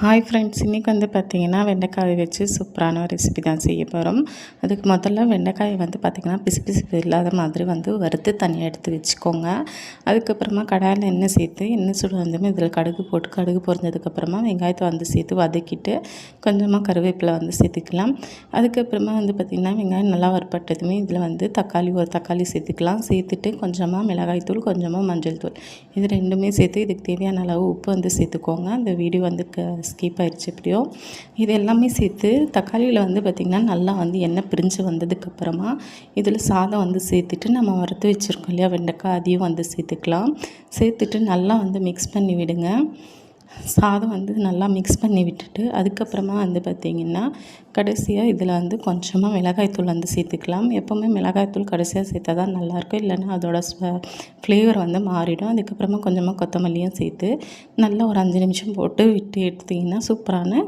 Hi friends, இன்றைக்கி வந்து பார்த்திங்கன்னா வெண்டைக்காய் வச்சு சூப்பரான ஒரு ரெசிபி தான் செய்ய போகிறோம். அதுக்கு முதல்ல வெண்டைக்காயை வந்து பார்த்திங்கன்னா பிசு பிசுப்பு இல்லாத மாதிரி வந்து வறுத்து தனியாக எடுத்து வச்சுக்கோங்க. அதுக்கப்புறமா கடாயில் எண்ணெய் சேர்த்து எண்ணெய் சுடு வந்ததுமே இதில் கடுகு போட்டு கடுகு பொரிஞ்சதுக்கப்புறமா வெங்காயத்தை வந்து சேர்த்து வதக்கிட்டு கொஞ்சமாக கருவேப்பிலை வந்து சேர்த்துக்கலாம். அதுக்கப்புறமா வந்து பார்த்திங்கன்னா வெங்காயம் நல்லா வறுப்பட்டதுமே இதில் வந்து ஒரு தக்காளி சேர்த்துக்கலாம். சேர்த்துட்டு கொஞ்சமாக மிளகாய்த்தூள், கொஞ்சமாக மஞ்சள் தூள், இது ரெண்டுமே சேர்த்து இதுக்கு தேவையான அளவு உப்பு வந்து சேர்த்துக்கோங்க. அந்த வீடியோ வந்து ஸ்கிப் ஆயிடுச்சு எப்படியோ. இது எல்லாமே சேர்த்து தக்காளியில் வந்து பார்த்திங்கன்னா நல்லா வந்து எண்ணெய் பிரிஞ்சு வந்ததுக்கப்புறமா இதில் சாதம் வந்து சேர்த்துட்டு நம்ம வறுத்து வச்சுருக்கோம் இல்லையா வெண்டைக்காய், அதையும் வந்து சேர்த்துக்கலாம். சேர்த்துட்டு நல்லா வந்து மிக்ஸ் பண்ணி விடுங்க. சாதம் வந்து நல்லா மிக்ஸ் பண்ணி விட்டுட்டு அதுக்கப்புறமா வந்து பார்த்திங்கன்னா கடைசியாக இதில் வந்து கொஞ்சமாக மிளகாய்த்தூள் வந்து சேர்த்துக்கலாம். எப்போவுமே மிளகாய்த்தூள் கடைசியாக சேர்த்தா தான் நல்லாயிருக்கும், இல்லைன்னா அதோட ஃப்ளேவர் வந்து மாறிடும். அதுக்கப்புறமா கொஞ்சமாக கொத்தமல்லியும் சேர்த்து நல்லா ஒரு 5 நிமிஷம் போட்டு விட்டு எடுத்திங்கன்னா சூப்பரான